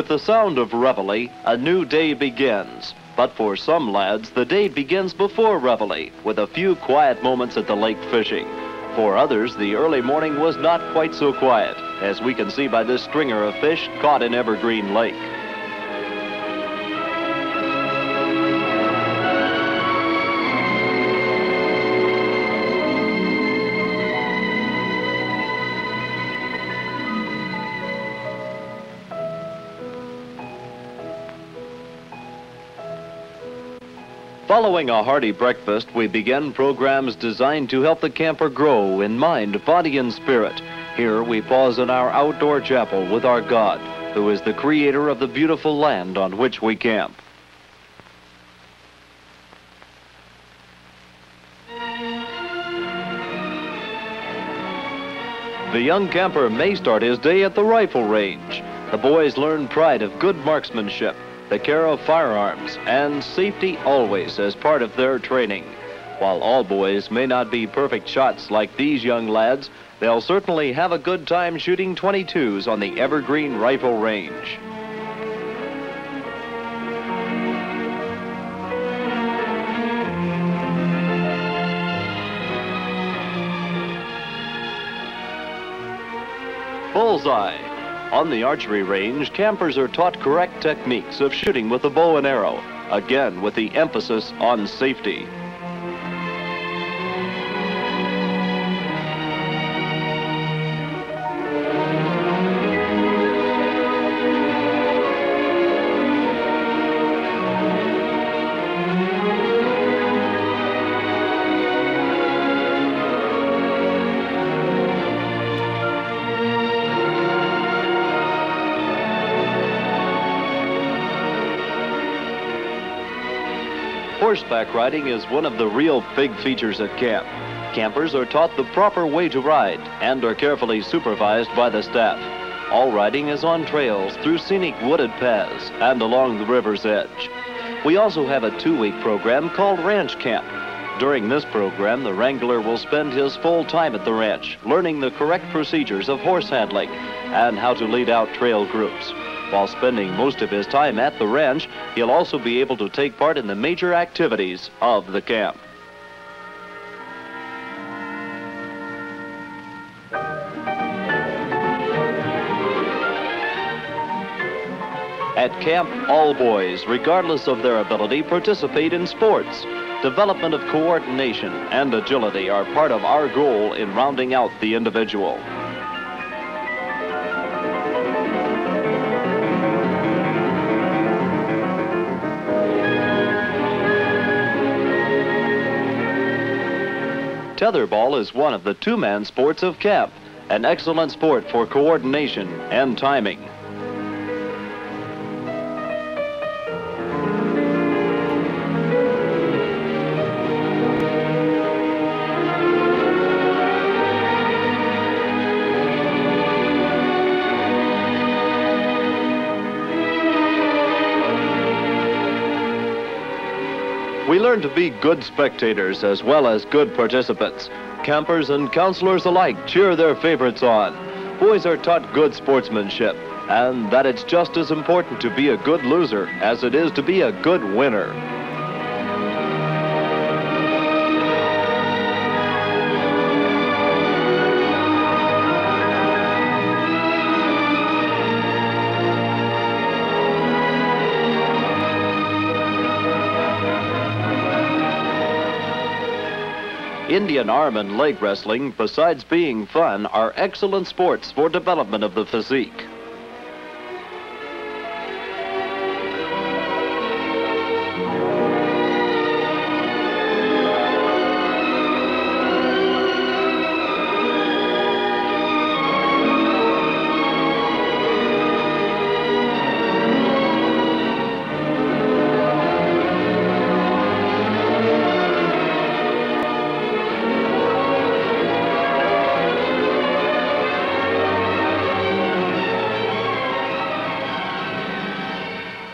With the sound of reveille, a new day begins. But for some lads, the day begins before reveille, with a few quiet moments at the lake fishing. For others, the early morning was not quite so quiet, as we can see by this stringer of fish caught in Evergreen Lake. Following a hearty breakfast, we begin programs designed to help the camper grow in mind, body, and spirit. Here we pause in our outdoor chapel with our God, who is the creator of the beautiful land on which we camp. The young camper may start his day at the rifle range. The boys learn pride of good marksmanship, the care of firearms, and safety always as part of their training. While all boys may not be perfect shots like these young lads, they'll certainly have a good time shooting .22s on the Evergreen rifle range. Bullseye. On the archery range, campers are taught correct techniques of shooting with a bow and arrow, again with the emphasis on safety. Horseback riding is one of the real big features at camp. Campers are taught the proper way to ride and are carefully supervised by the staff. All riding is on trails, through scenic wooded paths, and along the river's edge. We also have a 2-week program called Ranch Camp. During this program, the wrangler will spend his full time at the ranch, learning the correct procedures of horse handling and how to lead out trail groups. While spending most of his time at the ranch, he'll also be able to take part in the major activities of the camp. At camp, all boys, regardless of their ability, participate in sports. Development of coordination and agility are part of our goal in rounding out the individual. Tetherball is one of the two-man sports of camp, an excellent sport for coordination and timing. We learn to be good spectators as well as good participants. Campers and counselors alike cheer their favorites on. Boys are taught good sportsmanship, and that it's just as important to be a good loser as it is to be a good winner. Indian arm and leg wrestling, besides being fun, are excellent sports for development of the physique.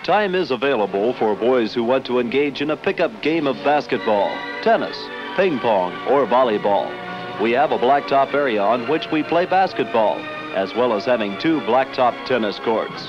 Time is available for boys who want to engage in a pickup game of basketball, tennis, ping pong, or volleyball. We have a blacktop area on which we play basketball, as well as having 2 blacktop tennis courts.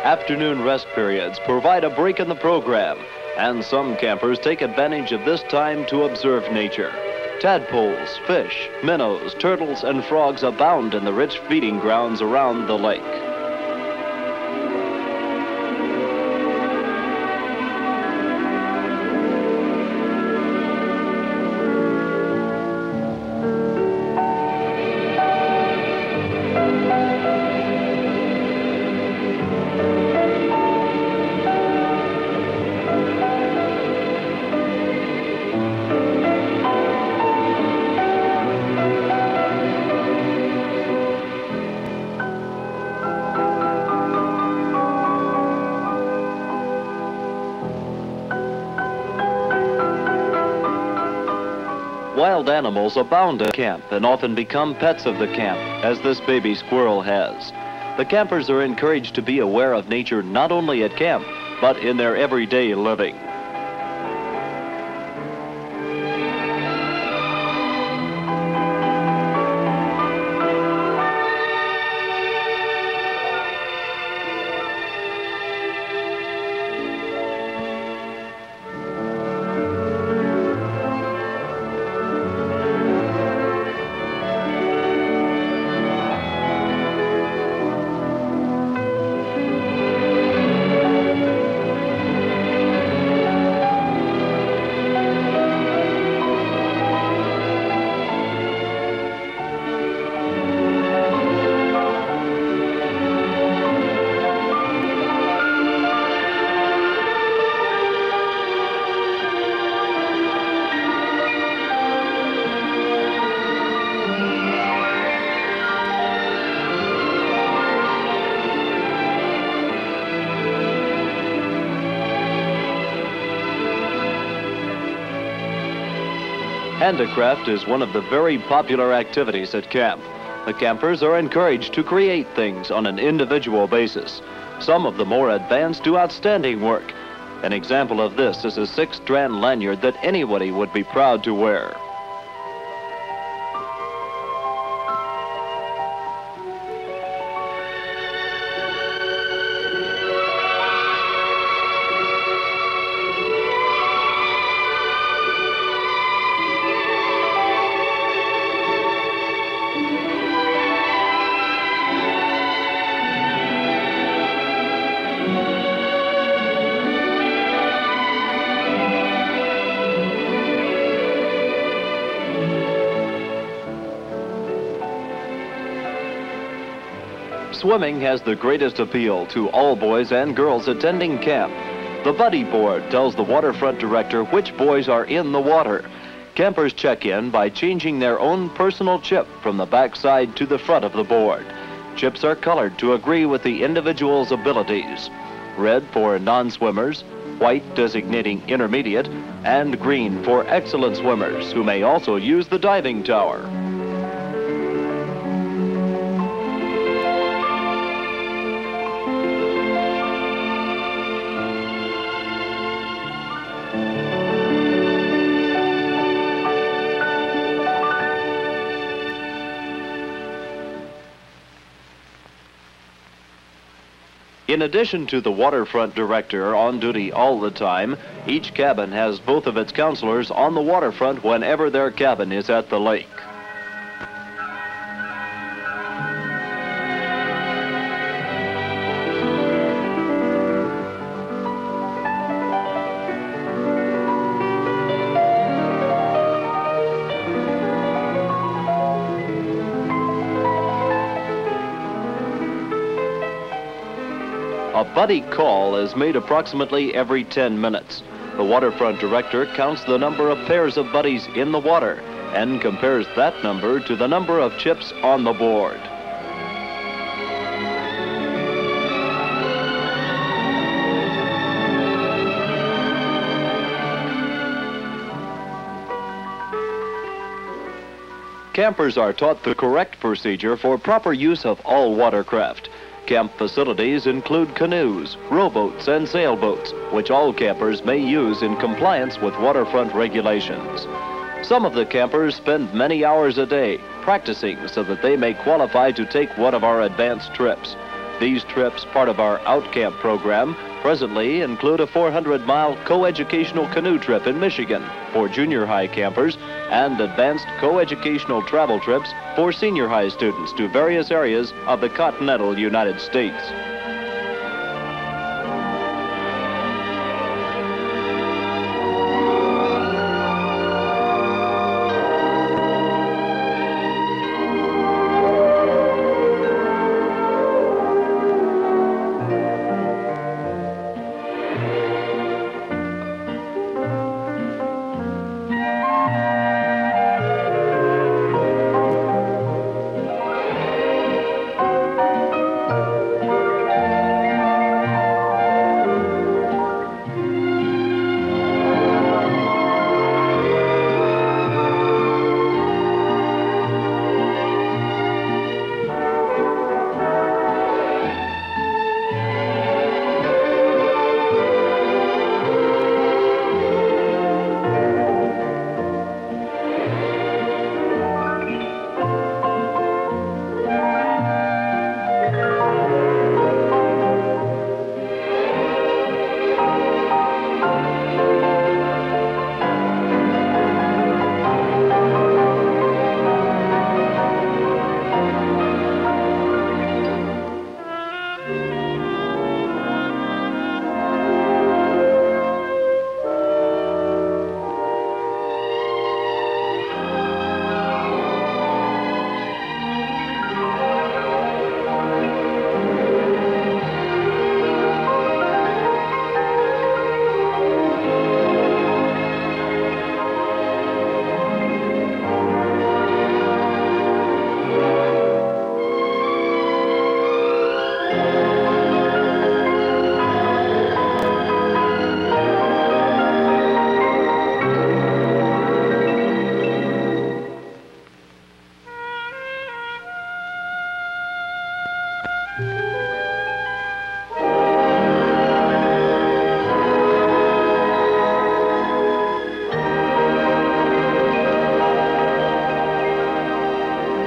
Afternoon rest periods provide a break in the program, and some campers take advantage of this time to observe nature. Tadpoles, fish, minnows, turtles, and frogs abound in the rich feeding grounds around the lake. Wild animals abound at camp and often become pets of the camp, as this baby squirrel has. The campers are encouraged to be aware of nature not only at camp, but in their everyday living. Handicraft is one of the very popular activities at camp. The campers are encouraged to create things on an individual basis. Some of the more advanced do outstanding work. An example of this is a 6-strand lanyard that anybody would be proud to wear. Swimming has the greatest appeal to all boys and girls attending camp. The buddy board tells the waterfront director which boys are in the water. Campers check in by changing their own personal chip from the backside to the front of the board. Chips are colored to agree with the individual's abilities. Red for non-swimmers, white designating intermediate, and green for excellent swimmers who may also use the diving tower. In addition to the waterfront director on duty all the time, each cabin has both of its counselors on the waterfront whenever their cabin is at the lake. A buddy call is made approximately every 10 minutes. The waterfront director counts the number of pairs of buddies in the water and compares that number to the number of chips on the board. Campers are taught the correct procedure for proper use of all watercraft. Camp facilities include canoes, rowboats, and sailboats, which all campers may use in compliance with waterfront regulations. Some of the campers spend many hours a day practicing so that they may qualify to take one of our advanced trips. These trips, part of our Out Camp program, presently include a 400-mile co-educational canoe trip in Michigan for junior high campers and advanced co-educational travel trips for senior high students to various areas of the continental United States.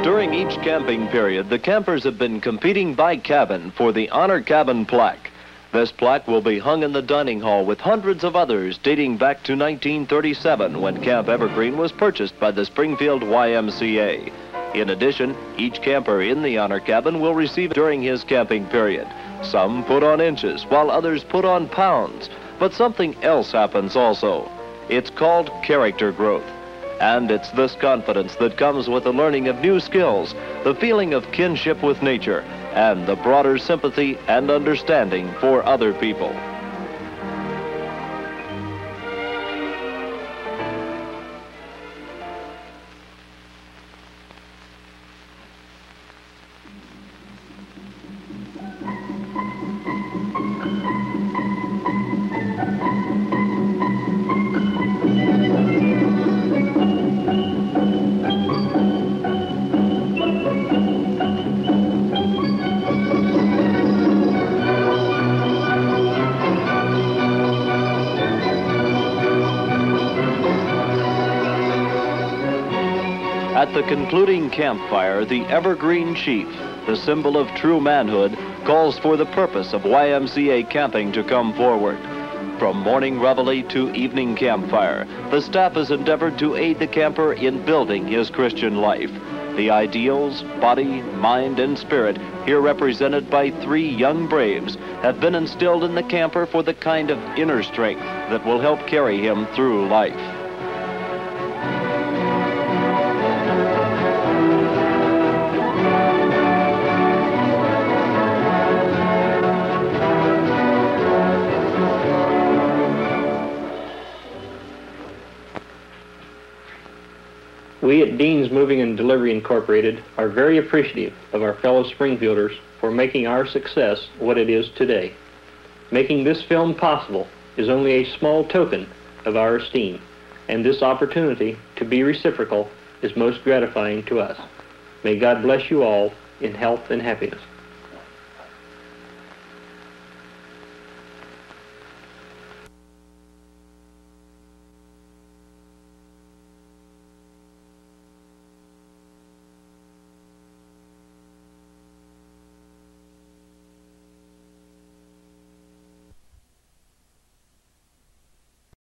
During each camping period, the campers have been competing by cabin for the Honor Cabin plaque. This plaque will be hung in the dining hall with hundreds of others dating back to 1937 when Camp Evergreen was purchased by the Springfield YMCA. In addition, each camper in the Honor Cabin will receive during his camping period. Some put on inches while others put on pounds. But something else happens also. It's called character growth. And it's this confidence that comes with the learning of new skills, the feeling of kinship with nature, and the broader sympathy and understanding for other people. At the concluding campfire, the Evergreen Chief, the symbol of true manhood, calls for the purpose of YMCA camping to come forward. From morning reveille to evening campfire, the staff has endeavored to aid the camper in building his Christian life. The ideals, body, mind, and spirit, here represented by 3 young braves, have been instilled in the camper for the kind of inner strength that will help carry him through life. We at Dean's Moving and Delivery Incorporated are very appreciative of our fellow Springfielders for making our success what it is today. Making this film possible is only a small token of our esteem, and this opportunity to be reciprocal is most gratifying to us. May God bless you all in health and happiness.